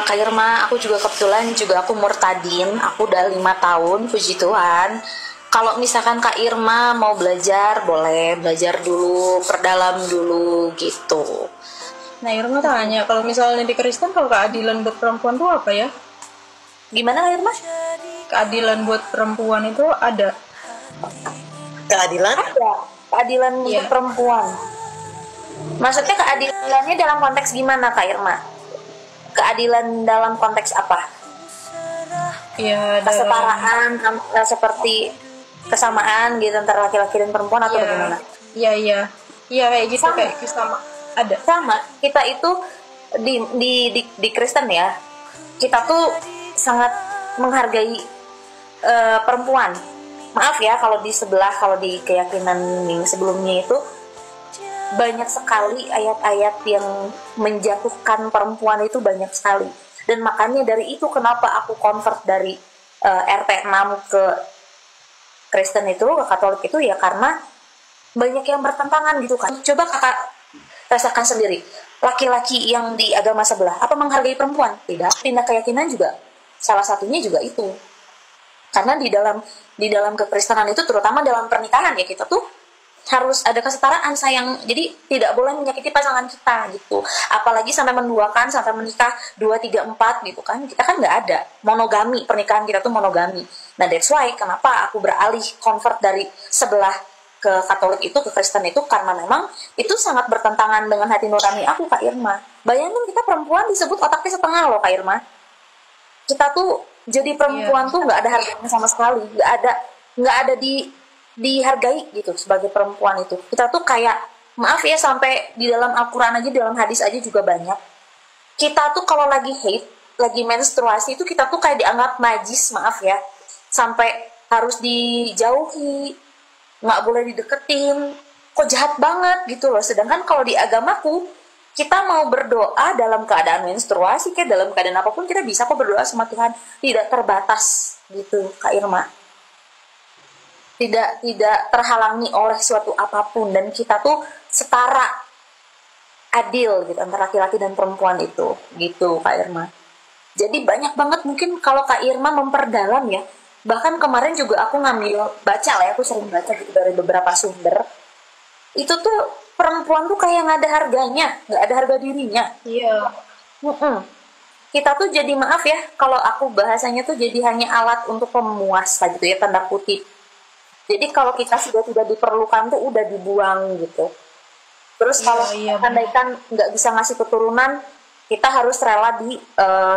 Kak Irma, aku juga kebetulan juga aku murtadin, aku udah 5 tahun, puji Tuhan. Kalau misalkan Kak Irma mau belajar, boleh belajar dulu, perdalam dulu gitu. Nah, Irma tanya, kalau misalnya di Kristen, kalau keadilan buat perempuan tuh apa ya? Gimana Kak Irma? Keadilan buat perempuan itu ada. Keadilan? Ada keadilan untuk Iya. perempuan. Maksudnya keadilannya dalam konteks gimana Kak Irma? Keadilan dalam konteks apa? Iya, dalam. Kesetaraan seperti kesamaan gitu antara laki-laki dan perempuan atau Iya. bagaimana? Iya, iya. Iya, kayak gitu, Sama, kayak sama. Ada. sama. Kita itu di Kristen ya, kita tuh sangat menghargai perempuan. Maaf ya kalau di sebelah, kalau di keyakinan yang sebelumnya itu banyak sekali ayat-ayat yang menjatuhkan perempuan itu banyak sekali. Dan makanya dari itu kenapa aku convert dari RT 6 ke Kristen itu, ke Katolik itu ya karena banyak yang bertentangan gitu kan. Coba kakak rasakan sendiri. Laki-laki yang di agama sebelah apa menghargai perempuan? Tidak. Pindah keyakinan juga salah satunya juga itu. Karena di dalam kekristenan itu terutama dalam pernikahan ya kita tuh harus ada kesetaraan sayang, jadi tidak boleh menyakiti pasangan kita gitu, apalagi sampai menduakan sampai menikah 2 3 4 gitu kan, kita kan nggak ada monogami, pernikahan kita tuh monogami. Nah that's why kenapa aku beralih convert dari sebelah ke Katolik itu ke Kristen itu karena memang itu sangat bertentangan dengan hati nurani aku Kak Irma. Bayangin kita perempuan disebut otaknya setengah loh Kak Irma, kita tuh jadi Iya. perempuan tuh nggak ada harganya sama sekali, nggak ada dihargai gitu sebagai perempuan itu. Kita tuh kayak maaf ya sampai di dalam Al-Quran aja, dalam hadis aja juga banyak. Kita tuh kalau lagi haid, lagi menstruasi itu kita tuh kayak dianggap najis, maaf ya, sampai harus dijauhi, nggak boleh dideketin. Kok jahat banget gitu loh. Sedangkan kalau di agamaku kita mau berdoa dalam keadaan menstruasi kayak dalam keadaan apapun kita bisa kok berdoa sama Tuhan, tidak terbatas gitu Kak Irma, tidak terhalangi oleh suatu apapun, dan kita tuh setara, adil gitu antara laki-laki dan perempuan itu gitu Kak Irma. Jadi banyak banget mungkin kalau Kak Irma memperdalam ya, bahkan kemarin juga aku ngambil baca lah ya, aku sering baca gitu dari beberapa sumber, itu tuh perempuan tuh kayak nggak ada harganya, nggak ada harga dirinya. Iya. Mm-mm. Kita tuh jadi maaf ya kalau aku bahasanya tuh jadi hanya alat untuk pemuas gitu ya, tanda kutip. Jadi kalau kita sudah tidak diperlukan tuh udah dibuang gitu. Terus Iya, kalau iya benar. andaikan nggak bisa ngasih keturunan, kita harus rela di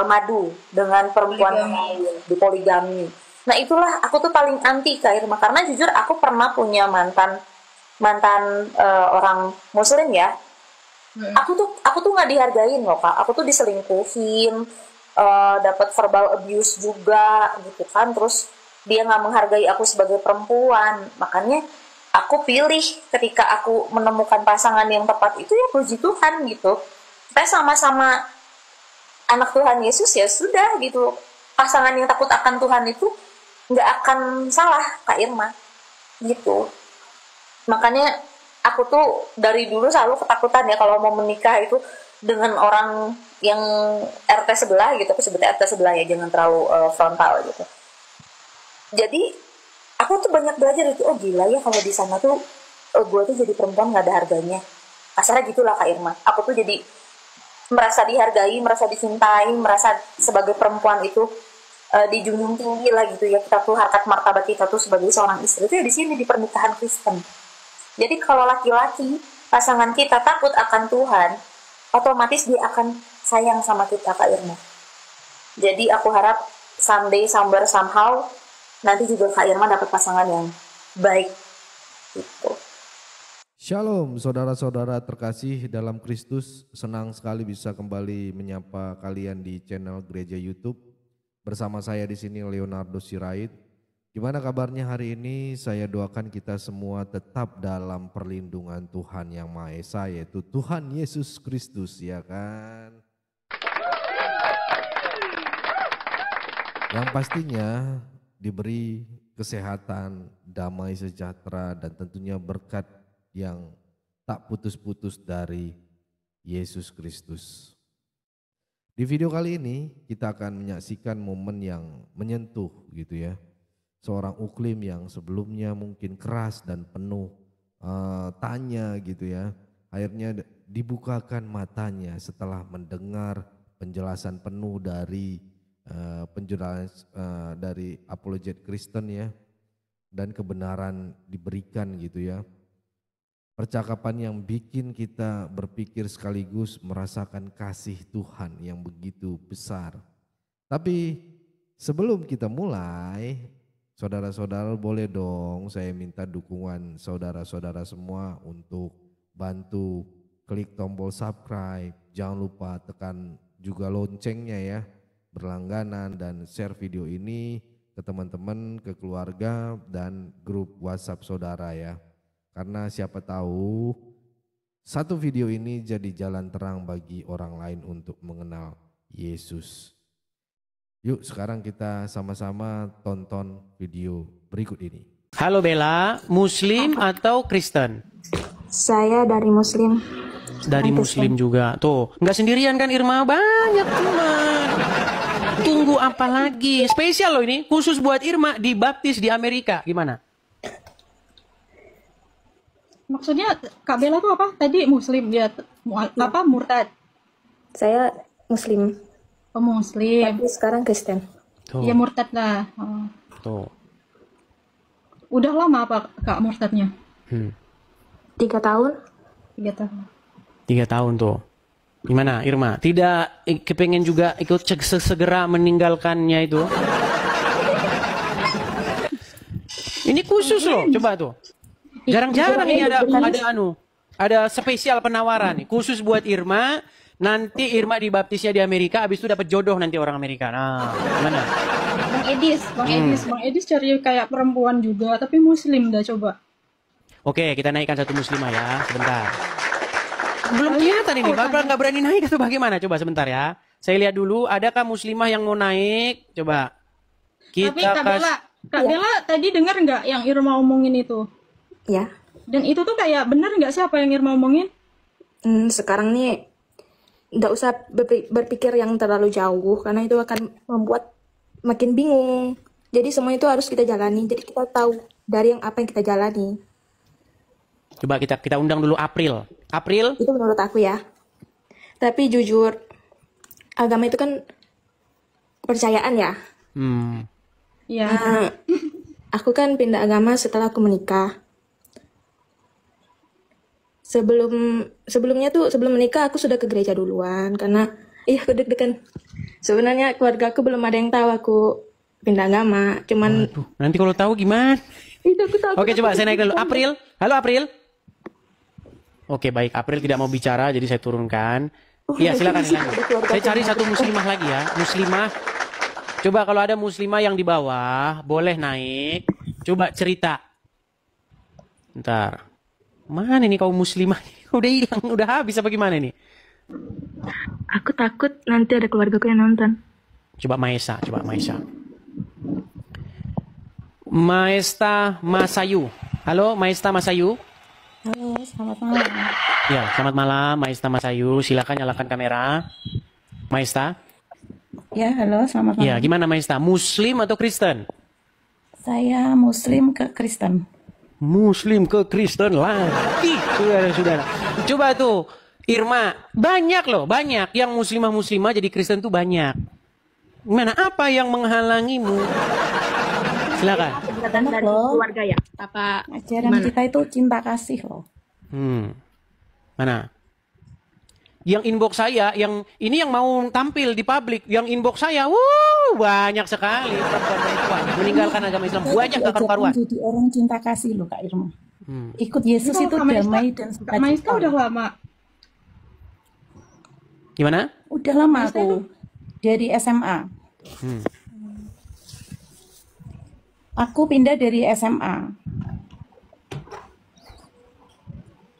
madu dengan perempuan yang Poligami. lain, di poligami. Nah itulah aku tuh paling anti Kak Irma, karena jujur aku pernah punya mantan mantan orang Muslim ya. Mm. Aku tuh nggak dihargain loh Kak. Aku tuh diselingkuhin, dapat verbal abuse juga gitu kan. Terus dia nggak menghargai aku sebagai perempuan. Makanya aku pilih ketika aku menemukan pasangan yang tepat itu ya puji Tuhan gitu. Kita sama-sama anak Tuhan Yesus ya sudah gitu. Pasangan yang takut akan Tuhan itu nggak akan salah Kak Irma gitu. Makanya aku tuh dari dulu selalu ketakutan ya kalau mau menikah itu dengan orang yang RT sebelah gitu, aku sebutnya RT sebelah ya, jangan terlalu frontal gitu. Jadi aku tuh banyak belajar itu, oh gila ya kalau di sana tuh gue tuh jadi perempuan nggak ada harganya, kasarnya gitulah Kak Irma. Aku tuh jadi merasa dihargai, merasa dicintai, merasa sebagai perempuan itu dijunjung tinggi lah gitu ya, kita tuh harkat martabat kita tuh sebagai seorang istri itu ya di sini di pernikahan Kristen. Jadi kalau laki-laki pasangan kita takut akan Tuhan, otomatis dia akan sayang sama kita Kak Irma. Jadi aku harap someday somewhere somehow nanti juga Kak Irma dapat pasangan yang baik gitu. Shalom saudara-saudara terkasih dalam Kristus, senang sekali bisa kembali menyapa kalian di channel Gereja YouTube. Bersama saya di sini Leonardo Sirait. Gimana kabarnya hari ini? Saya doakan kita semua tetap dalam perlindungan Tuhan Yang Maha Esa, yaitu Tuhan Yesus Kristus, ya kan? Yang pastinya diberi kesehatan, damai sejahtera, dan tentunya berkat yang tak putus-putus dari Yesus Kristus. Di video kali ini kita akan menyaksikan momen yang menyentuh gitu ya. Seorang uklim yang sebelumnya mungkin keras dan penuh tanya gitu ya. Akhirnya dibukakan matanya setelah mendengar penjelasan penuh dari penjelasan dari apologet Kristen ya. Dan kebenaran diberikan gitu ya. Percakapan yang bikin kita berpikir sekaligus merasakan kasih Tuhan yang begitu besar. Tapi sebelum kita mulai, saudara-saudara boleh dong saya minta dukungan saudara-saudara semua untuk bantu klik tombol subscribe. Jangan lupa tekan juga loncengnya ya, berlangganan dan share video ini ke teman-teman, ke keluarga dan grup WhatsApp saudara ya. Karena siapa tahu satu video ini jadi jalan terang bagi orang lain untuk mengenal Yesus. Yuk sekarang kita sama-sama tonton video berikut ini. Halo Bella, Muslim atau Kristen? Saya dari Muslim. Dari Muslim juga. Tuh, nggak sendirian kan Irma? Banyak teman. Tunggu apa lagi? Spesial loh ini, khusus buat Irma, dibaptis di Amerika. Gimana? Maksudnya Kak Bella tuh apa? Tadi Muslim, dia apa murtad? Saya Muslim, Oh, Muslim. tapi sekarang Kristen. Tuh, Ya murtad lah. Oh. tuh. Udah lama apa Kak murtadnya? 3 tahun. 3 tahun. 3 tahun tuh. Gimana Irma? Tidak kepengen juga ikut segera meninggalkannya itu? Ini khusus loh, coba tuh. Jarang-jarang ini ada spesial penawaran nih, khusus buat Irma. Nanti Irma dibaptisnya di Amerika, habis itu dapat jodoh nanti orang Amerika. Nah, gimana? Bang Edis cari kayak perempuan juga, tapi Muslim dah coba. Oke, kita naikkan satu muslimah ya, sebentar. Belum kelihatan ini, Bapak nggak berani naik itu bagaimana? Coba sebentar ya. Saya lihat dulu, adakah muslimah yang mau naik? Coba. Tapi Kak Bella tadi dengar nggak yang Irma omongin itu? Ya. Dan itu tuh kayak bener nggak sih apa yang Irma omongin? Sekarang nih nggak usah berpikir yang terlalu jauh karena itu akan membuat makin bingung. Jadi semua itu harus kita jalani. Jadi kita tahu dari apa yang kita jalani. Coba kita undang dulu April. April? Itu menurut aku ya. Tapi jujur, agama itu kan kepercayaan ya. Iya. Nah, aku kan pindah agama setelah aku menikah. Sebelumnya tuh sebelum menikah aku sudah ke gereja duluan karena aku deg-degan. Sebenarnya keluarga aku belum ada yang tahu aku pindah agama. Cuman Waduh, nanti kalau tahu gimana? itu aku tahu. Oke, coba saya naik dulu. April. Halo April. Oke, baik. April tidak mau bicara, jadi saya turunkan. Iya, silakan. Saya cari satu muslimah lagi ya. Muslimah. Coba kalau ada muslimah yang di bawah, boleh naik. Coba cerita. Bentar. Mana ini kaum muslimah? Udah hilang, udah habis apa gimana ini? Aku takut nanti ada keluargaku yang nonton. Coba Maesa. Maesta Masayu. Halo, Maesta Masayu. Halo, selamat malam. Ya, selamat malam, Maesta Masayu. Silakan nyalakan kamera. Maesta. Ya, halo, selamat malam. Ya, gimana Maesta? Muslim atau Kristen? Saya Muslim ke Kristen. Muslim ke Kristen lagi, saudara-saudara. Coba tuh, Irma, banyak loh, banyak yang muslimah-muslimah jadi Kristen tuh banyak. Gimana? Apa yang menghalangimu? Silakan. Dari keluarga ya? Apa Ajaran kita itu cinta kasih loh. Mana? Yang inbox saya, yang ini yang mau tampil di publik, yang inbox saya, banyak sekali perempuan-perempuan meninggalkan agama Islam, banyak gak karuan. Jadi orang cinta kasih loh Kak Irma. Ikut Yesus itu damai dan Kak Maista udah lama. Gimana? Udah lama aku dari SMA. Aku pindah dari SMA.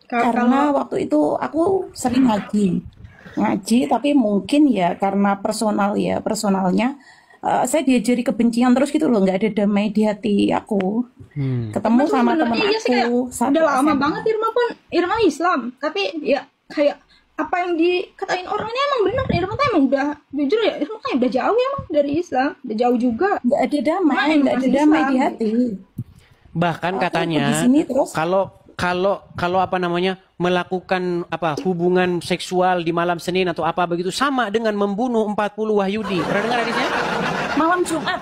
Karena waktu itu aku sering ngaji tapi mungkin ya karena personalnya saya diajari kebencian terus gitu loh, nggak ada damai di hati aku. Ketemu sama temen aku Udah lama banget Irma Islam, tapi ya kayak apa yang dikatain orang ini emang benar. Irma tuh emang udah jujur ya, makanya udah jauh ya emang dari Islam, udah jauh juga. Nggak ada damai, Makanya nggak ada masih damai Islam. di hati. Bahkan Aku katanya di sini terus. kalau apa namanya melakukan apa hubungan seksual di malam Senin atau apa begitu sama dengan membunuh 40 Wahyudi. Pernah dengar hadisnya? Malam Jumat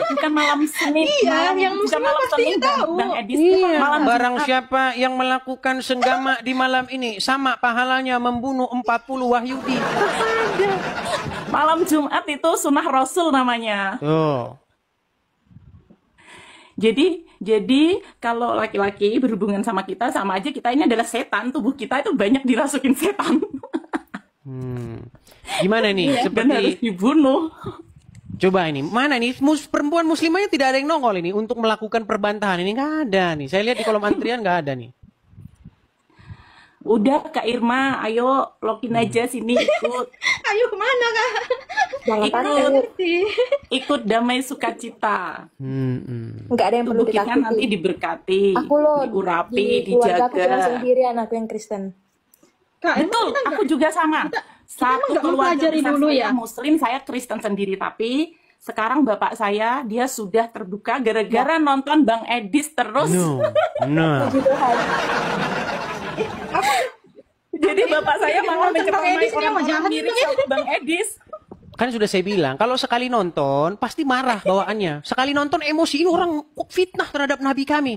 bukan malam Senin. Iya, yang bukan muslim malam pasti Senin, tahu. Bang Edis. Iya, Malam barang Jumat. siapa yang melakukan senggama di malam ini sama pahalanya membunuh 40 Wahyudi. Malam Jumat itu sunnah Rasul namanya. Oh. Jadi kalau laki-laki berhubungan sama kita, sama aja kita ini adalah setan. Tubuh kita itu banyak dirasukin setan. Gimana nih? Dan harus Seperti dibunuh. coba ini, mana nih perempuan muslimahnya tidak ada yang nongol ini untuk melakukan perbantahan ini nggak ada nih. Saya lihat di kolom antrian nggak ada nih. Udah Kak Irma, ayo login aja sini ikut. Ayo kemana Kak? Jangan Ikut. takut. Ikut damai sukacita. Nggak ada yang perlu Tubuh kita ditakuti. nanti diberkati, Aku loh diurapi, di keluarga aku cuma dijaga. sendirian, aku yang Kristen. Kak, Betul, aku juga sama. Satu nggak keluarga mempelajari besar dulu saya ya? Muslim, saya Kristen sendiri. Tapi sekarang bapak saya, dia sudah terbuka gara-gara nonton Bang Edis terus. No. Puji Tuhan. Jadi bapak saya malah nonton Bang menceramai Edis, dia mah orang-orang jahat mirip itu ya. sama Bang Edis. Kan sudah saya bilang, kalau sekali nonton pasti marah bawaannya. Sekali nonton emosi ini orang kok fitnah terhadap Nabi kami.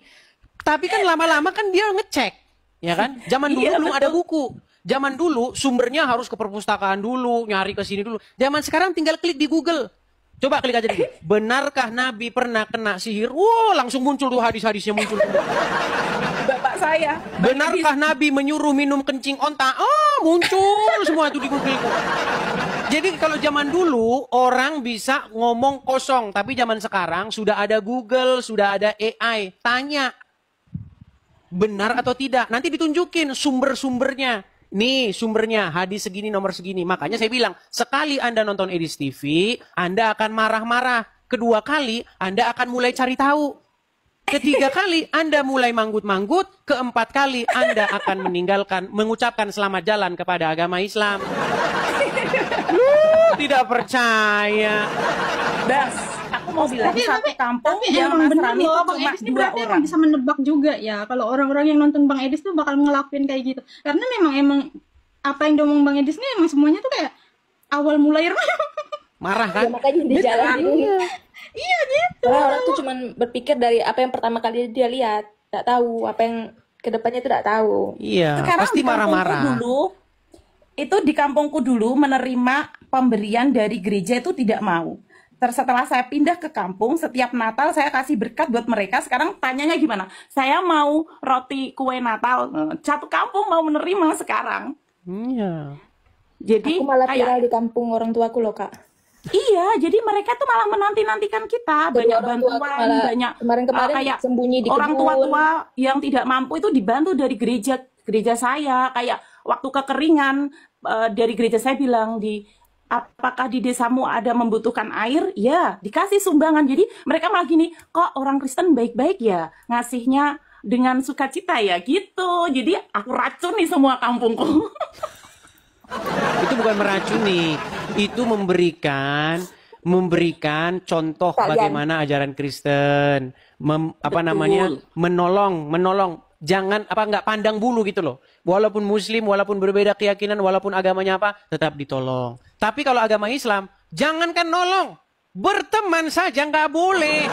Tapi kan lama-lama kan dia ngecek, ya kan? Zaman dulu Iya, belum betul. ada buku. Zaman dulu sumbernya harus ke perpustakaan dulu, nyari ke sini dulu. Zaman sekarang tinggal klik di Google. Coba klik aja dulu. Benarkah Nabi pernah kena sihir? Wow, langsung muncul tuh hadis-hadisnya muncul. Bapak saya. Bang Edis. Benarkah Nabi menyuruh minum kencing onta? Oh, muncul semua itu di Google. Jadi kalau zaman dulu orang bisa ngomong kosong, tapi zaman sekarang sudah ada Google, sudah ada AI. Tanya benar atau tidak. Nanti ditunjukin sumber-sumbernya. Nih sumbernya, hadis segini, nomor segini. Makanya saya bilang, sekali Anda nonton Edis TV, Anda akan marah-marah. Kedua kali, Anda akan mulai cari tahu. Ketiga kali, Anda mulai manggut-manggut. Keempat kali, Anda akan mengucapkan selamat jalan kepada agama Islam. Tidak percaya. Das, aku mau bilang satu kampung Tapi yang emang bener Nasrani itu loh, Bang cuma Edis ini 2 berarti orang. emang bisa menebak juga ya kalau orang-orang yang nonton Bang Edis tuh bakal ngelakuin kayak gitu. Karena memang apa yang diomong Bang Edis ini emang semuanya tuh kayak awal mulai Marah Ya, kan? makanya di jalan iya gitu. Karena orang tuh cuman berpikir dari apa yang pertama kali dia lihat, nggak tahu apa yang kedepannya itu nggak tahu. Iya, Sekarang pasti di kampungku marah-marah. dulu, itu di kampungku dulu menerima pemberian dari gereja itu tidak mau. Setelah saya pindah ke kampung, setiap Natal saya kasih berkat buat mereka. Sekarang tanyanya gimana? Saya mau roti kue Natal. Satu kampung mau menerima sekarang. Iya. Jadi Aku malah kayak viral di kampung orang tuaku loh Kak. iya, jadi mereka tuh malah menanti-nantikan kita, Jadi banyak orang tua aku bantuan, malah banyak kemarin-kemarin kayak sembunyi di orang kebun. tua-tua yang tidak mampu itu dibantu dari gereja saya. Kayak waktu kekeringan dari gereja saya bilang apakah di desamu ada membutuhkan air? Ya, dikasih sumbangan. Jadi mereka malah gini, kok orang Kristen baik-baik ya, ngasihnya dengan sukacita ya gitu. Jadi aku racuni semua kampungku. Itu bukan meracuni, itu memberikan contoh Kalian. bagaimana ajaran Kristen, menolong. Jangan nggak pandang bulu gitu loh. Walaupun Muslim, walaupun berbeda keyakinan, walaupun agamanya apa, tetap ditolong. Tapi kalau agama Islam, jangankan nolong, berteman saja nggak boleh.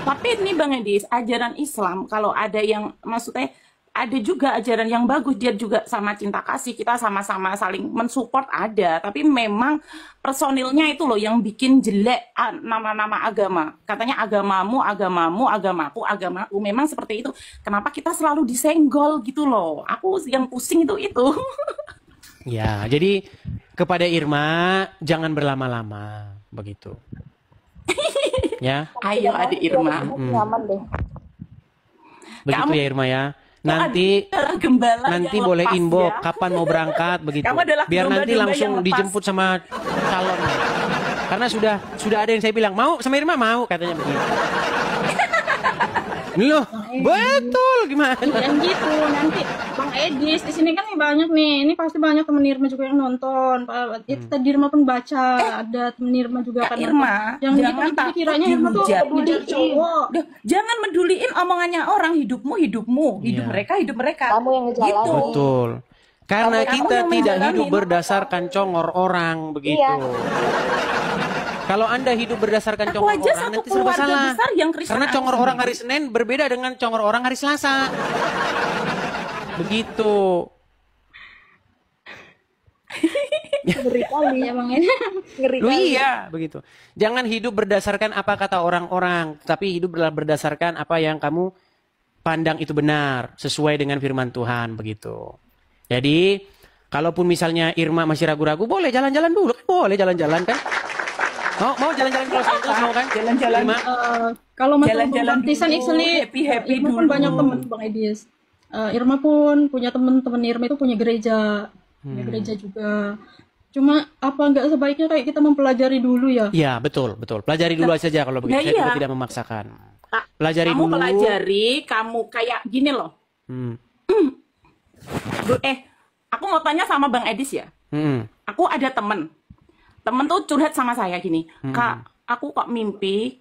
Tapi ini Bang Edis, ajaran Islam kalau ada yang maksudnya ada juga ajaran yang bagus, dia juga sama cinta kasih, kita sama-sama saling mensupport ada, tapi memang personilnya itu loh yang bikin jelek nama-nama agama. Katanya agamamu, agamaku, memang seperti itu. Kenapa kita selalu disenggol gitu loh? Aku yang pusing itu. Ya, jadi kepada Irma jangan berlama-lama begitu. Ya, Ayo adik Irma. Nyaman deh. begitu Kamu- ya Irma ya. Nanti adalah gembala nanti yang boleh lepas, inbox ya. kapan mau berangkat begitu. Kamu adalah Biar nanti domba-domba langsung yang lepas. dijemput sama calon. Karena sudah ada yang saya bilang mau sama Irma mau katanya begitu. Loh, betul gimana? Dan gitu nanti Bang Edis di sini kan banyak nih. Ini pasti banyak temen Irma juga yang nonton. Itu tadi Irma pun baca ada temen Irma juga Kak kan Irma, yang jangan gitu takut kiranya Irma tuh dihujat. ngejar cowok. Duh, jangan meduliin omongannya orang, hidupmu, hidupmu, hidup Iya. mereka. Kamu yang ngejalanin. Gitu. Betul. Karena Kamu kita yang tidak menjalanin. hidup berdasarkan congor orang begitu. Iya. Kalau Anda hidup berdasarkan Aku congor aja orang satu nanti serba keluarga salah. besar yang Kristen Karena aku congor orang sendiri. hari Senin berbeda dengan congor orang hari Selasa. Begitu. Ngeri kali. Iya Bang Edis. Ngeri Lu kali. iya, begitu. Jangan hidup berdasarkan apa kata orang-orang, tapi hidup berdasarkan apa yang kamu pandang itu benar, sesuai dengan firman Tuhan, begitu. Jadi, kalaupun misalnya Irma masih ragu-ragu, boleh jalan-jalan dulu, boleh jalan-jalan kan? Mau jalan-jalan ke Los Angeles mau kan? Jalan-jalan. Irma? Kalau masalah Jalan-jalan pembaptisan dulu, actually happy-happy Irma pun dulu. banyak teman Bang Edis. Irma pun punya teman-teman Irma itu punya gereja. Punya gereja juga. Cuma apa nggak sebaiknya kayak kita mempelajari dulu ya? Iya, betul, betul. Pelajari dulu saja kalau begitu. Nah, Saya juga iya. tidak memaksakan. Kak, Pelajari kamu dulu. pelajari, kamu kayak gini loh. Hmm. Aku mau tanya sama Bang Edis ya. Hmm. Aku ada temen tuh curhat sama saya gini, Kak, aku kok mimpi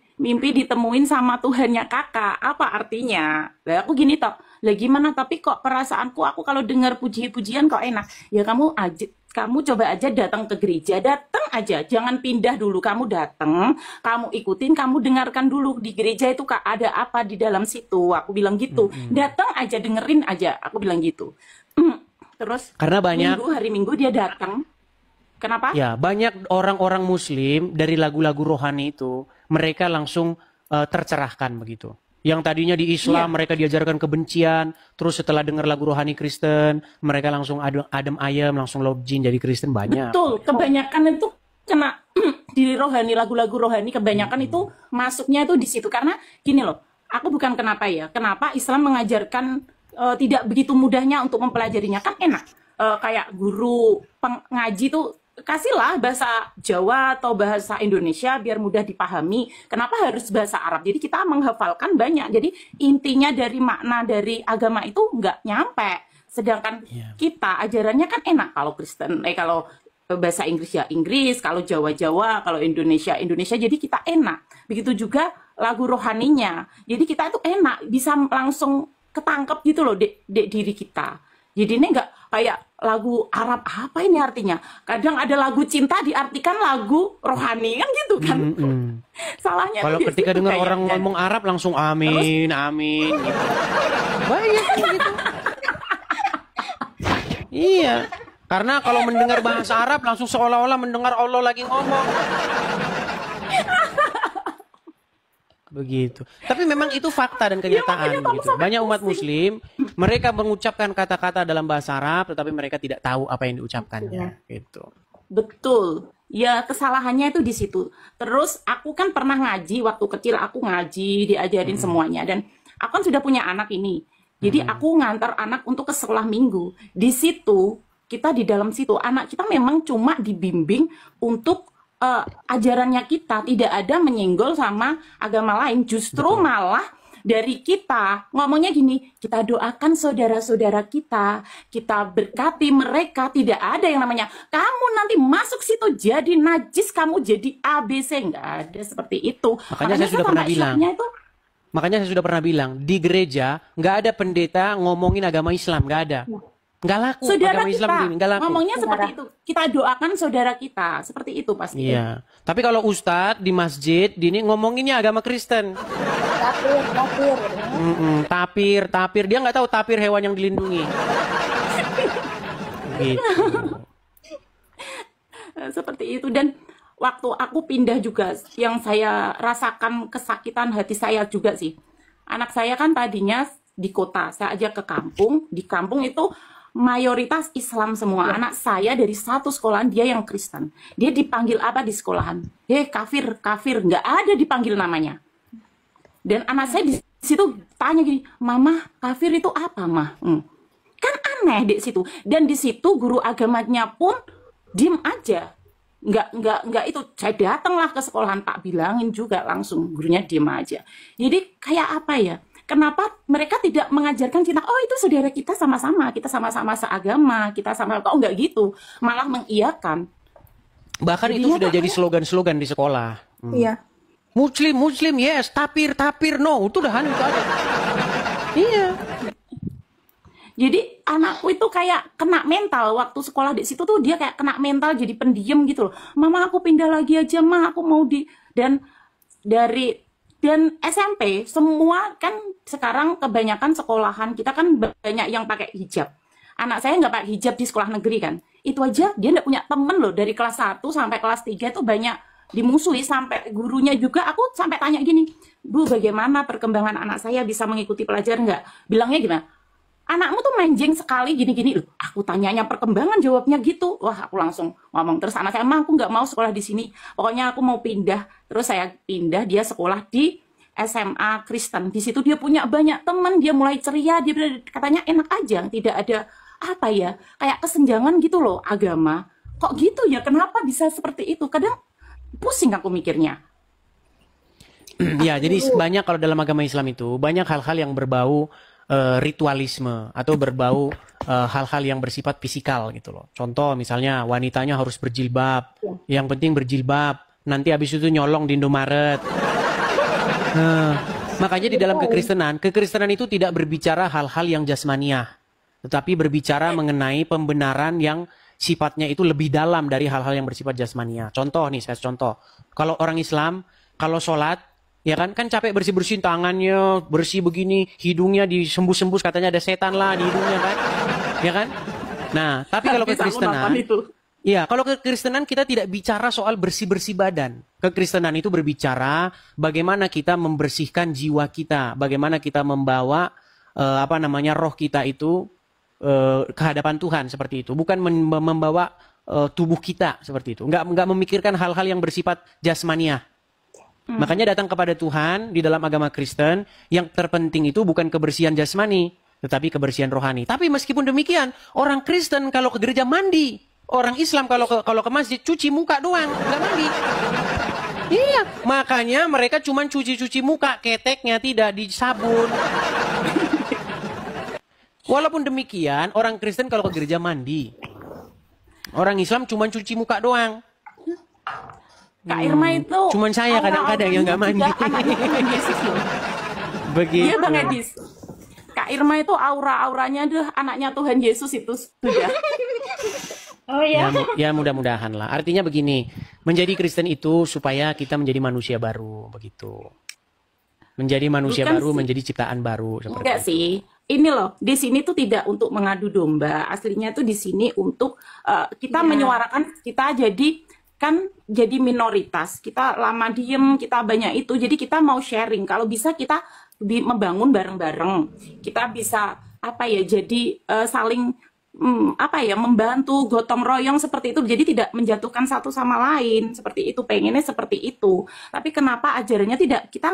ditemuin sama Tuhannya kakak, apa artinya? Lah aku gini toh, lah gimana tapi kok perasaanku aku kalau dengar puji-pujian kok enak. Ya kamu coba aja datang ke gereja, datang aja, jangan pindah dulu, kamu datang, kamu ikutin, kamu dengarkan dulu di gereja itu Kak ada apa di dalam situ. Aku bilang gitu, datang aja, dengerin aja, aku bilang gitu. Terus Karena banyak hari Minggu dia datang. Kenapa? Ya, banyak orang-orang muslim dari lagu-lagu rohani itu, mereka langsung tercerahkan begitu. Yang tadinya di Islam mereka diajarkan kebencian, terus setelah dengar lagu rohani Kristen, mereka langsung adem ayem, langsung love jin jadi Kristen banyak. Betul, kebanyakan itu kena di rohani, lagu-lagu rohani kebanyakan itu masuknya itu di situ. Karena gini loh, aku bukan kenapa Islam mengajarkan tidak begitu mudahnya untuk mempelajarinya, kan enak. Kayak guru pengaji tuh kasihlah bahasa Jawa atau bahasa Indonesia biar mudah dipahami. Kenapa harus bahasa Arab? Jadi kita menghafalkan banyak. Jadi intinya dari makna dari agama itu nggak nyampe. Sedangkan kita ajarannya kan enak. Kalau Kristen, kalau bahasa Inggris ya Inggris, kalau Jawa-Jawa, kalau Indonesia Indonesia. Jadi kita enak. Begitu juga lagu rohaninya. Jadi kita itu enak, bisa langsung ketangkep gitu loh diri kita. Jadi ini nggak kayak lagu Arab, apa ini artinya? Kadang ada lagu cinta diartikan lagu rohani kan gitu kan. Salahnya Kalau di ketika situ dengar kayaknya. orang ngomong Arab langsung amin, amin. Gitu. Banyak gitu. Iya. Karena kalau mendengar bahasa Arab langsung seolah-olah mendengar Allah lagi ngomong. Begitu. Tapi memang itu fakta dan kenyataan gitu. Banyak umat muslim mereka mengucapkan kata-kata dalam bahasa Arab tetapi mereka tidak tahu apa yang diucapkannya gitu. Betul. Ya kesalahannya itu di situ. Terus aku kan pernah ngaji waktu kecil, aku ngaji diajarin semuanya dan aku kan sudah punya anak ini. Jadi aku ngantar anak untuk ke sekolah minggu. Di situ kita di dalam situ anak kita memang cuma dibimbing untuk ajarannya kita, tidak ada menyenggol sama agama lain. Justru malah dari kita ngomongnya gini, kita doakan saudara-saudara kita berkati mereka. Tidak ada yang namanya kamu nanti masuk situ jadi najis, kamu jadi ABC, nggak ada seperti itu. Makanya saya sudah pernah bilang. Makanya saya sudah pernah bilang di gereja nggak ada pendeta ngomongin agama Islam, nggak ada. Nggak laku Saudara agama Islam kita ini, nggak laku. ngomongnya seperti itu. Kita doakan saudara kita seperti itu pasti. Iya. Tapi kalau ustadz di masjid, dini ngomonginnya agama Kristen. Tapir. Dia nggak tahu tapir hewan yang dilindungi. Gitu. Seperti itu. Dan waktu aku pindah juga, yang saya rasakan kesakitan hati saya juga sih. Anak saya kan tadinya di kota, saya ajak ke kampung. Di kampung itu mayoritas Islam semua. Anak saya dari satu sekolahan dia yang Kristen. Dia dipanggil apa di sekolahan? Kafir, nggak ada dipanggil namanya. Dan anak saya di situ tanya gini, Mama, kafir itu apa, Mah? Kan aneh di situ. Dan di situ guru agamanya pun diem aja. Nggak itu. Saya datanglah ke sekolahan, tak bilangin juga langsung. Gurunya diem aja. Jadi kayak apa ya? kenapa mereka tidak mengajarkan kita, oh itu saudara kita sama-sama seagama, kita sama, kok nggak gitu, malah mengiyakan. Bahkan itu Jadinya sudah kan jadi slogan-slogan di sekolah. iya. Muslim yes, tapir no, itu udah itu ada. Iya. Jadi anakku itu kayak kena mental waktu sekolah di situ tuh, dia kayak kena mental jadi pendiam gitu loh. Mama aku pindah lagi aja, mah aku mau dan SMP semua kan sekarang kebanyakan sekolahan kita kan banyak yang pakai hijab. Anak saya nggak pakai hijab di sekolah negeri kan. Itu aja dia nggak punya temen loh, dari kelas 1 sampai kelas 3 itu banyak dimusuhi, sampai gurunya juga. Aku sampai tanya gini, Bu, bagaimana perkembangan anak saya, bisa mengikuti pelajaran nggak? Bilangnya gimana? Anakmu tuh menjeng sekali gini-gini loh. Aku tanyanya perkembangan, jawabnya gitu. Wah, aku langsung ngomong terus anak saya, emang aku nggak mau sekolah di sini. Pokoknya aku mau pindah. Terus saya pindah, dia sekolah di SMA Kristen. Di situ dia punya banyak teman, dia mulai ceria, dia katanya enak aja, tidak ada apa ya, kayak kesenjangan gitu loh agama. Kok gitu ya? Kenapa bisa seperti itu? Kadang pusing aku mikirnya. Ya, jadi banyak kalau dalam agama Islam itu banyak hal-hal yang berbau ritualisme atau berbau hal-hal yang bersifat fisikal gitu loh. Contoh misalnya wanitanya harus berjilbab, yang penting berjilbab, nanti habis itu nyolong di Indomaret. Makanya di dalam kekristenan itu tidak berbicara hal-hal yang jasmaniah, tetapi berbicara mengenai pembenaran yang sifatnya itu lebih dalam dari hal-hal yang bersifat jasmaniah. Contoh nih, saya contoh. Kalau orang Islam, kalau sholat, ya kan capek bersih-bersihin tangannya, bersih begini, hidungnya disembus-sembus, katanya ada setan lah di hidungnya kan. Ya kan? Nah, tapi kalau kekristenan, ya, kalau kekristenan kita tidak bicara soal bersih-bersih badan. Kekristenan itu berbicara bagaimana kita membersihkan jiwa kita, bagaimana kita membawa roh kita itu ke hadapan Tuhan seperti itu. Bukan membawa tubuh kita seperti itu. Enggak memikirkan hal-hal yang bersifat jasmaniah. Makanya datang kepada Tuhan di dalam agama Kristen, yang terpenting itu bukan kebersihan jasmani, tetapi kebersihan rohani. Tapi meskipun demikian, orang Kristen kalau ke gereja mandi, orang Islam kalau ke masjid cuci muka doang, nggak mandi. Iya, makanya mereka cuma cuci muka, keteknya tidak disabun. Walaupun demikian, orang Kristen kalau ke gereja mandi, orang Islam cuma cuci muka doang. Kak Irma itu cuman saya kadang-kadang yang nggak mandi. Begitu. Iya Bang Edis. Kak Irma itu aura-auranya anaknya Tuhan Yesus itu sudah. Oh ya. Ya mudah-mudahan lah. Artinya begini, menjadi Kristen itu supaya kita menjadi manusia baru, begitu. Menjadi manusia baru, menjadi ciptaan baru. Enggak sih. Ini loh, di sini tuh tidak untuk mengadu domba. Aslinya tuh di sini untuk kita menyuarakan, kita jadi minoritas, kita lama diem, kita banyak itu, jadi kita mau sharing, kalau bisa kita membangun bareng-bareng, kita bisa jadi saling membantu, gotong royong seperti itu, jadi tidak menjatuhkan satu sama lain seperti itu, pengennya seperti itu. Tapi kenapa ajarannya kita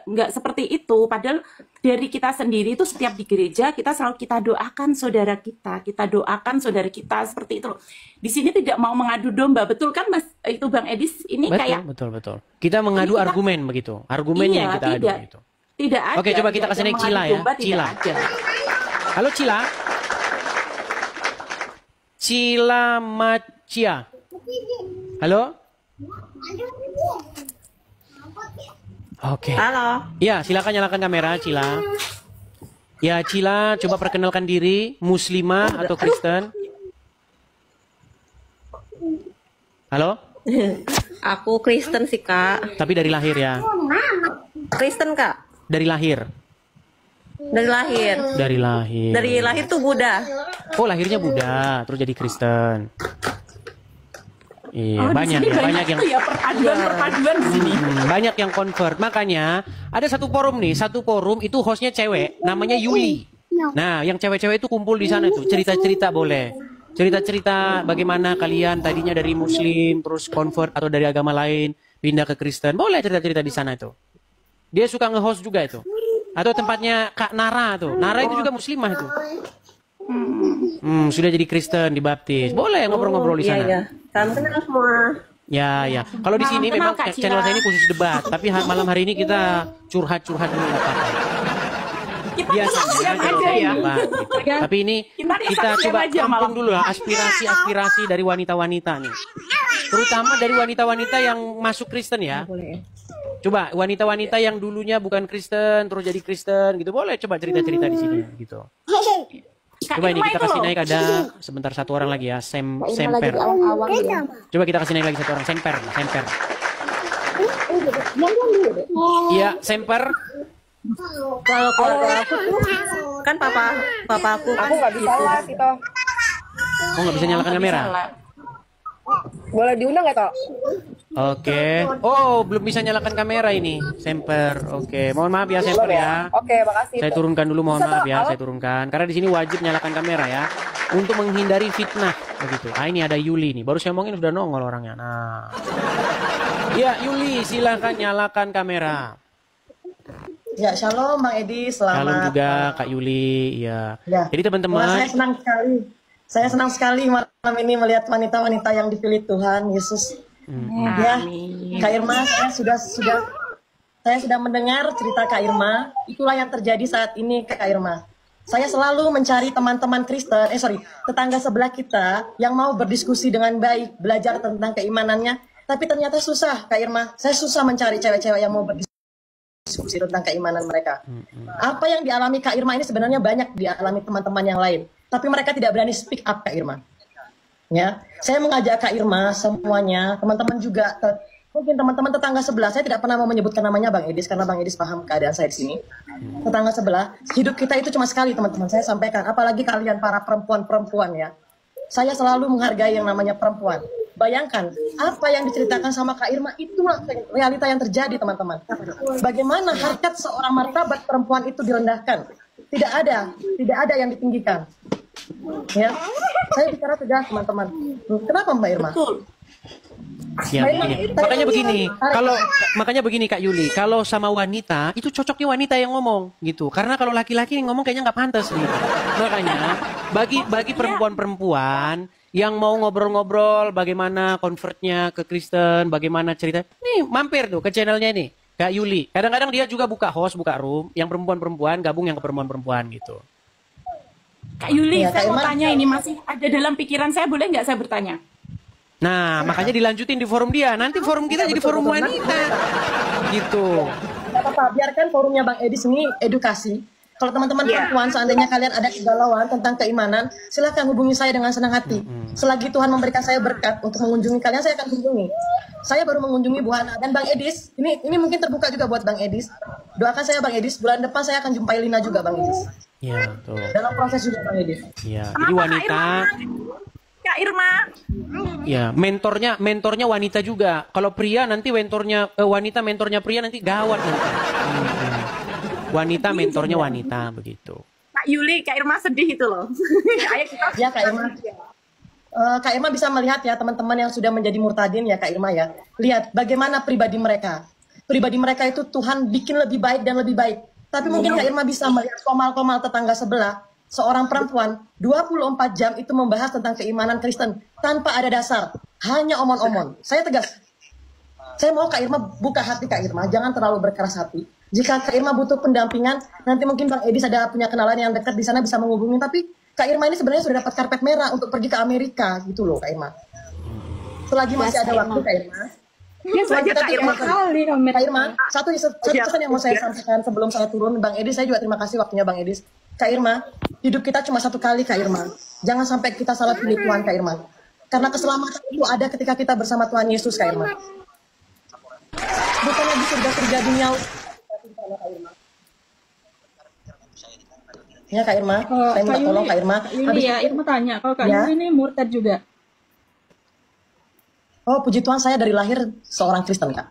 nggak seperti itu, padahal dari kita sendiri itu setiap di gereja kita selalu kita doakan saudara kita doakan saudara kita seperti itu. Di sini tidak mau mengadu domba, betul kan Mas itu Bang Edis? Ini betul. Kita mengadu argumen begitu, argumennya yang kita adu gitu. Tidak ada. Oke, coba kita kasih naik Cila ya. Cila. Halo Cila. Cila Macia. Halo? Oke. Halo. Ya, silakan nyalakan kamera, Cila. Ya, Cila, coba perkenalkan diri, Muslimah atau Kristen? Halo? Aku Kristen sih, Kak. Tapi dari lahir ya? Kristen, Kak. Dari lahir? Dari lahir. Dari lahir. Dari lahir tuh Buddha. Oh, lahirnya Buddha, terus jadi Kristen. Iya, banyak yang perpaduan di sini. Banyak yang convert. Makanya ada satu forum itu hostnya cewek, namanya Yuli. Nah, yang cewek-cewek itu kumpul di sana tuh, cerita-cerita boleh. Cerita-cerita bagaimana kalian tadinya dari Muslim terus convert atau dari agama lain pindah ke Kristen. Boleh cerita-cerita di sana itu. Dia suka nge-host juga itu. Atau tempatnya Kak Nara tuh. Nara itu juga muslimah tuh. Sudah jadi Kristen, dibaptis. Boleh ngobrol-ngobrol di sana. Iya. Salam kenal semua. Ya. Kalau di sini memang channel saya ini khusus debat, tapi malam hari ini kita curhat-curhat dulu. biasanya kalau saya, Mbak, gitu. Tapi ini kita coba tampung dulu lah aspirasi dari wanita-wanita nih. Terutama dari wanita-wanita yang masuk Kristen ya. Coba wanita-wanita yang dulunya bukan Kristen terus jadi Kristen gitu, boleh coba cerita-cerita di sini gitu. Coba ini kita kasih naik ada sebentar satu orang lagi ya, Semper. Coba kita kasih naik lagi satu orang, Semper. Iya, Semper. Kalau keluarga aku tuh kan papa aku kan nggak bisa gitu. lah, Tito. Oh, nggak bisa nyalakan kamera? Boleh diundang nggak, Toh? Oke. Oh, belum bisa nyalakan kamera ini, Semper. Oke, mohon maaf ya Semper ya. Oke, makasih. Saya turunkan dulu, mohon maaf ya, saya turunkan. Karena di sini wajib nyalakan kamera ya, untuk menghindari fitnah begitu. Ah, ini ada Yuli nih, baru saya omongin sudah nongol orangnya. Nah, ya Yuli, silakan nyalakan kamera. Ya, shalom Bang Edi, selamat. Shalom juga Kak Yuli, ya. Jadi teman-teman, Saya senang sekali. Saya senang sekali malam ini melihat wanita-wanita yang dipilih Tuhan Yesus. Ya, Kak Irma, saya sudah mendengar cerita Kak Irma. Itulah yang terjadi saat ini Kak Irma. Saya selalu mencari teman-teman Kristen, tetangga sebelah kita yang mau berdiskusi dengan baik, belajar tentang keimanannya. Tapi ternyata susah Kak Irma. Saya susah mencari cewek-cewek yang mau berdiskusi tentang keimanan mereka. Apa yang dialami Kak Irma ini sebenarnya banyak dialami teman-teman yang lain. Tapi mereka tidak berani speak up Kak Irma. Ya, saya mengajak Kak Irma semuanya, teman-teman juga, mungkin teman-teman tetangga sebelah. Saya tidak pernah mau menyebutkan namanya Bang Edis karena Bang Edis paham keadaan saya di sini. Tetangga sebelah, hidup kita itu cuma sekali teman-teman. Saya sampaikan, apalagi kalian para perempuan-perempuan ya. Saya selalu menghargai yang namanya perempuan. Bayangkan apa yang diceritakan sama Kak Irma, itulah realita yang terjadi teman-teman. Bagaimana harkat seorang martabat perempuan itu direndahkan. Tidak ada yang ditinggikan. Ya, saya bicara tegas teman-teman. Kenapa Mbak Irma? Betul. Ya, makanya begini Kak Yuli, kalau sama wanita itu cocoknya wanita yang ngomong gitu. Karena kalau laki-laki yang ngomong kayaknya nggak pantas gitu. Makanya bagi perempuan-perempuan yang mau ngobrol-ngobrol bagaimana convertnya ke Kristen, bagaimana cerita, nih mampir tuh ke channelnya nih Kak Yuli. Kadang-kadang dia juga buka room yang perempuan-perempuan gabung yang ke perempuan-perempuan gitu. Kak Yuli, Ya, saya Kak mau Irma. tanya, ini masih ada dalam pikiran saya, boleh nggak saya bertanya? Nah, makanya dilanjutin di forum dia. Nanti forum kita jadi forum wanita. Gitu. Tidak apa-apa, biarkan forumnya Bang Edis ini edukasi. Kalau teman-teman perempuan, seandainya kalian ada kegalauan tentang keimanan, silahkan hubungi saya dengan senang hati. Selagi Tuhan memberikan saya berkat untuk mengunjungi kalian, saya akan kunjungi. Saya baru mengunjungi Bu Hana dan Bang Edis. Ini mungkin terbuka juga buat Bang Edis. Doakan saya Bang Edis, bulan depan saya akan jumpai Lina juga Bang Edis. Ya, tuh. Dalam proses juga Bang Edis. Ya, jadi wanita. Kak Irma. Ya, mentornya wanita juga. Kalau pria nanti wanita mentornya pria nanti gawat nanti. Wanita mentornya wanita begitu. Kak Yuli, Kak Irma sedih itu loh. Ayo kita. Ya Kak Irma. Kak Irma bisa melihat ya teman-teman yang sudah menjadi murtadin ya Kak Irma ya. Lihat bagaimana pribadi mereka. Pribadi mereka itu Tuhan bikin lebih baik dan lebih baik. Tapi mungkin Kak Irma bisa melihat komal-komal tetangga sebelah. Seorang perempuan 24 jam itu membahas tentang keimanan Kristen tanpa ada dasar. Hanya omong-omong. Saya tegas. Saya mau Kak Irma buka hati Kak Irma. Jangan terlalu berkeras hati. Jika Kak Irma butuh pendampingan, nanti mungkin Bang Edis ada punya kenalan yang dekat di sana bisa menghubungi. Tapi Kak Irma ini sebenarnya sudah dapat karpet merah untuk pergi ke Amerika gitu loh Kak Irma. Selagi masih ada waktu Kak Irma. Ya saja Kak Irma. Kak Irma, satu pesan yang mau saya sampaikan sebelum saya turun, Bang Edis, saya juga terima kasih waktunya Bang Edis. Kak Irma, hidup kita cuma satu kali Kak Irma. Jangan sampai kita salah pilih Tuhan Kak Irma. Karena keselamatan itu ada ketika kita bersama Tuhan Yesus Kak Irma. Bukan lagi surga-surga dunia. Ya Kak Irma, saya minta tolong Kak Irma. Yuli ya, Irma tanya, kalau Kak Yuli ini murtad juga? Oh puji Tuhan saya dari lahir seorang Kristen Kak.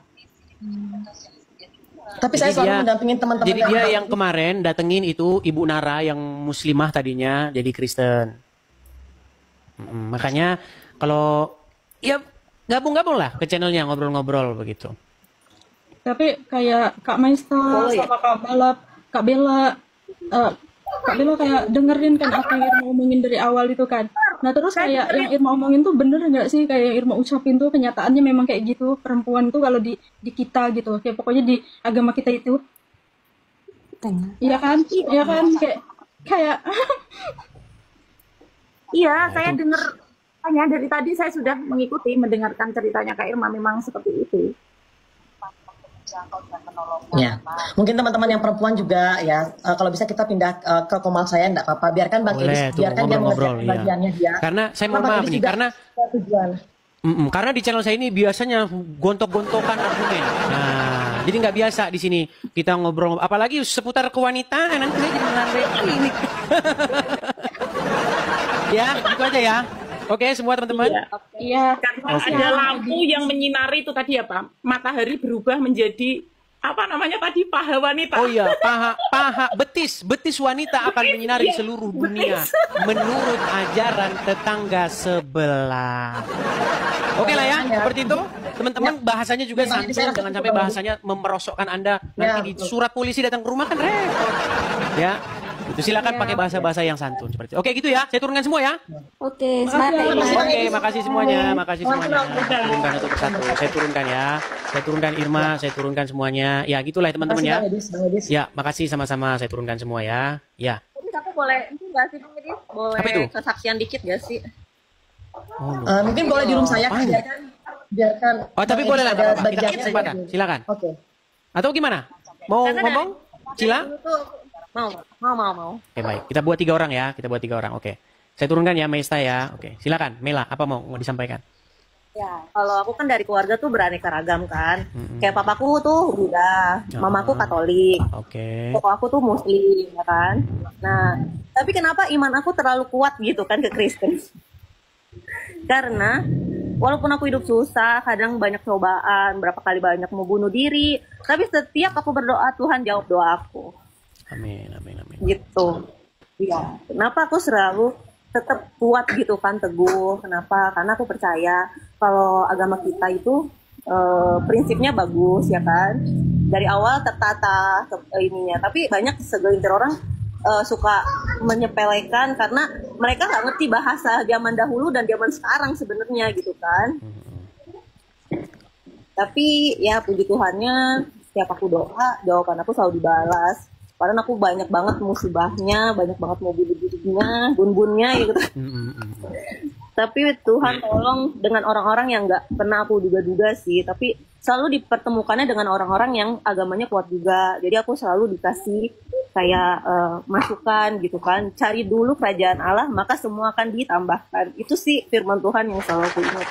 Tapi Jadi saya selalu mendampingin teman-teman. Jadi dia yang kemarin datengin itu Ibu Nara yang muslimah tadinya jadi Kristen. Makanya kalau ya gabung-gabung lah ke channelnya ngobrol-ngobrol begitu. Tapi kayak Kak Maista sama Kak Bella kayak dengerin kan apa yang Irma omongin dari awal itu kan. Nah terus kayak yang Irma omongin tuh bener nggak sih kayak yang Irma ucapin tuh kenyataannya memang kayak gitu perempuan tuh kalau di kita gitu kayak pokoknya di agama kita itu. Iya kan? Iya kan? Kayak Iya, saya dengar hanya dari tadi saya sudah mengikuti mendengarkan ceritanya Kak Irma, memang seperti itu. Ya, mungkin teman-teman yang perempuan juga ya, kalau bisa kita pindah ke Komal saya enggak apa-apa. Biarkan Bang Edis, biarkan dia mengerjakan bagiannya dia. Karena saya mohon maaf nih, karena di channel saya ini biasanya gontok-gontokan argumen. Nah, jadi nggak biasa di sini kita ngobrol, apalagi seputar kewanitaan. Nanti saya jadi melandai ini. Ya, itu aja ya. Oke, semua teman-teman. Iya, karena ada lampu yang menyinari itu tadi ya Pak. Matahari berubah menjadi apa namanya tadi, paha wanita. Oh iya, betis wanita akan menyinari seluruh dunia menurut ajaran tetangga sebelah. Oke lah ya, seperti itu. Teman-teman bahasanya juga santun, jangan sampai bahasanya memerosokkan Anda. Nanti di surat polisi datang ke rumah kan repot. Ya. Itu silakan pakai bahasa-bahasa yang santun seperti itu. Oke gitu ya, saya turunkan semua ya. Oke, semangat. Oke, makasih semuanya, Turunkan satu persatu. Saya turunkan ya. Saya turunkan Irma, saya turunkan semuanya. Ya gitulah teman-teman ya. Ya, makasih sama-sama, saya turunkan semua ya. Ya. Tapi boleh itu nggak sih Bang Edis? Boleh kesaksian dikit nggak sih? Mungkin boleh di room saya, biarkan. Oh tapi boleh lah, kita kesempatan. Silakan. Oke. Atau gimana? Mau ngomong? Cila? Mau. Oke baik, kita buat 3 orang ya, Oke, saya turunkan ya Mesta ya. Oke, silakan Mela, apa mau disampaikan? Ya, kalau aku kan dari keluarga tuh beraneka ragam kan. Kayak papaku tuh Buddha, mamaku Katolik. Oke. Kok aku tuh Muslim ya kan. Nah, tapi kenapa iman aku terlalu kuat gitu kan ke Kristen? Karena walaupun aku hidup susah, kadang banyak cobaan, berapa kali banyak mau bunuh diri, tapi setiap aku berdoa Tuhan jawab doa aku. Amin. Gitu. Iya. Kenapa aku selalu tetap kuat gitu kan, teguh. Kenapa? Karena aku percaya kalau agama kita itu prinsipnya bagus ya kan. Dari awal tertata ininya. Tapi banyak segelintir orang suka menyepelekan karena mereka nggak ngerti bahasa zaman dahulu dan zaman sekarang sebenarnya gitu kan. Tapi ya puji Tuhannya, setiap aku doa, jawaban aku selalu dibalas. Padahal aku banyak banget musibahnya, banyak banget mobil dirinya, bun-bunnya gitu. Tapi Tuhan tolong dengan orang-orang yang nggak pernah aku duga-duga sih. Tapi selalu dipertemukannya dengan orang-orang yang agamanya kuat juga. Jadi aku selalu dikasih kayak masukan gitu kan. Cari dulu kerajaan Allah, maka semua akan ditambahkan. Itu sih firman Tuhan yang selalu aku ingat.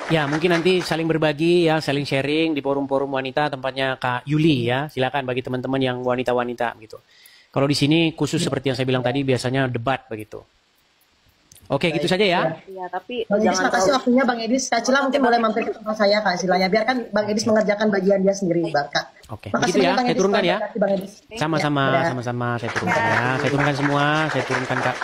Ya, mungkin nanti saling berbagi ya, saling sharing di forum-forum wanita tempatnya Kak Yuli ya. Silakan bagi teman-teman yang wanita-wanita gitu. Kalau di sini khusus seperti yang saya bilang tadi biasanya debat begitu. Oke, gitu saja ya. Iya, tapi Bang Edis, makasih waktunya Bang Edis. Kak Cila mungkin boleh mampir ke tempat saya Kak Cilanya. Biarkan Bang Edis mengerjakan bagian dia sendiri, Kak. Oke, begitu ya. Saya turunkan ya. Sama-sama saya turunkan ya. Saya turunkan semua, saya turunkan Kak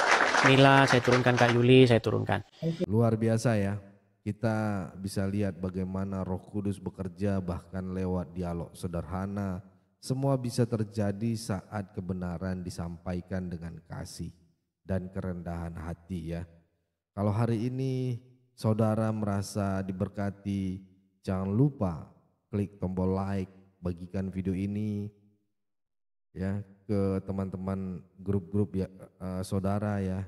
Mila, saya turunkan Kak Yuli, saya turunkan. Luar biasa ya. Kita bisa lihat bagaimana Roh Kudus bekerja bahkan lewat dialog sederhana. Semua bisa terjadi saat kebenaran disampaikan dengan kasih dan kerendahan hati ya. Kalau hari ini saudara merasa diberkati, jangan lupa klik tombol like, bagikan video ini ya ke teman-teman grup-grup ya, saudara ya,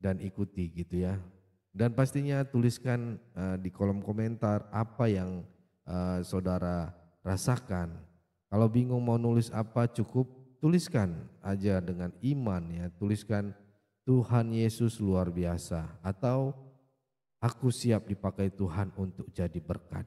dan ikuti gitu ya. Dan pastinya tuliskan di kolom komentar apa yang saudara rasakan. Kalau bingung mau nulis apa, cukup tuliskan aja dengan iman ya. Tuliskan Tuhan Yesus luar biasa atau aku siap dipakai Tuhan untuk jadi berkat.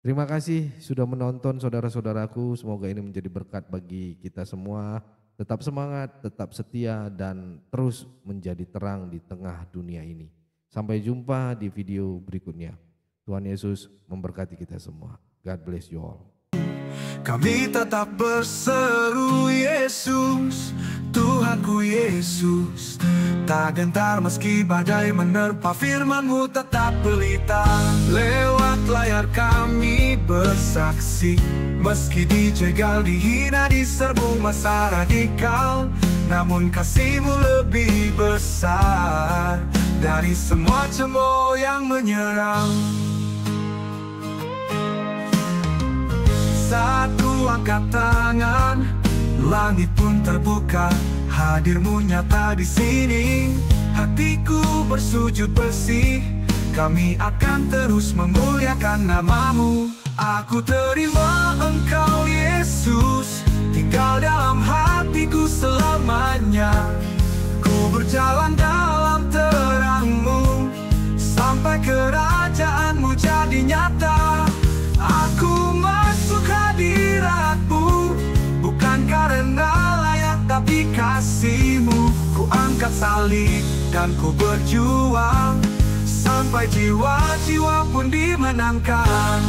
Terima kasih sudah menonton saudara-saudaraku. Semoga ini menjadi berkat bagi kita semua. Tetap semangat, tetap setia dan terus menjadi terang di tengah dunia ini. Sampai jumpa di video berikutnya. Tuhan Yesus memberkati kita semua. God bless you all. Kami tetap berseru Yesus, Tuhanku Yesus. Tak gentar meski badai menerpa, firman-Mu tetap pelita. Lewat layar kami bersaksi, meski dijegal, dihina, diserbu masa radikal, namun kasih-Mu lebih besar dari semua cemooh yang menyerang. saat ku angkat tangan, langit pun terbuka, hadirmu nyata di sini. Hatiku bersujud bersih, kami akan terus memuliakan namamu. Aku terima Engkau Yesus, tinggal dalam hatiku selamanya. Ku berjalan dalam terang-Mu, sampai kerajaan-Mu jadi nyata. Aku masuk hadirat-Mu, bukan karena layak tapi kasih-Mu. Ku angkat salib dan ku berjuang, sampai jiwa-jiwa pun dimenangkan.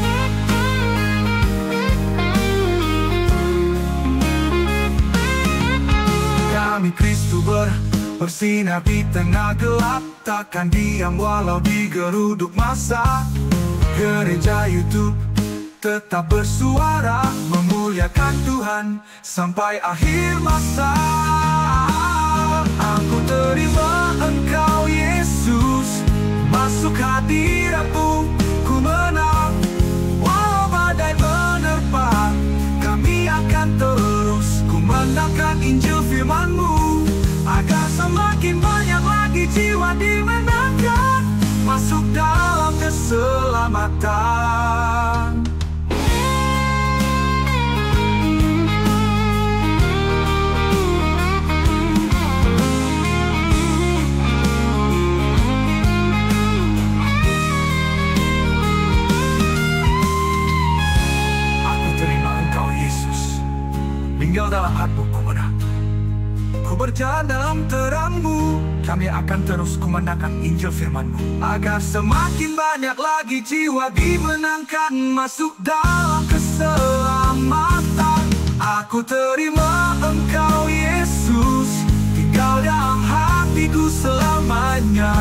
Kami Kristus bersinar di tengah gelap, takkan diam walau digeruduk masa. Gereja YouTube tetap bersuara, memuliakan Tuhan sampai akhir masa. Aku terima Engkau Yesus, masuk hadirat-Mu, ku menang. Walau badai menerpa, kami akan terus kumandangkan Injil firman-Mu, agar semakin banyak lagi jiwa dimenangkan, masuk dalam keselamatan. Tinggal dalam hatiku ku menang. Ku berjalan dalam terang-Mu, kami akan terus kumandangkan Injil firman-Mu, agar semakin banyak lagi jiwa dimenangkan, masuk dalam keselamatan. Aku terima Engkau Yesus, tinggal dalam hatiku selamanya.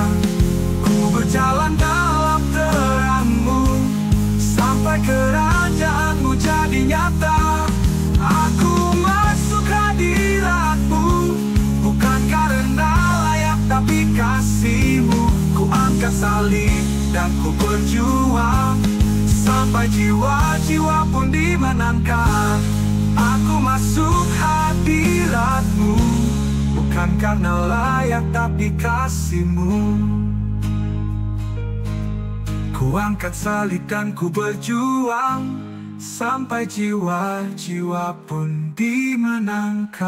Ku berjalan dalam terang-Mu, sampai kerajaan-Mu jadi nyata. Aku masuk hadirat-Mu, bukan karena layak tapi kasih-Mu. Ku angkat salib dan ku berjuang, sampai jiwa-jiwa pun dimenangkan. Aku masuk hadirat-Mu, bukan karena layak tapi kasih-Mu. Ku angkat salib dan ku berjuang, sampai jiwa-jiwa pun dimenangkan.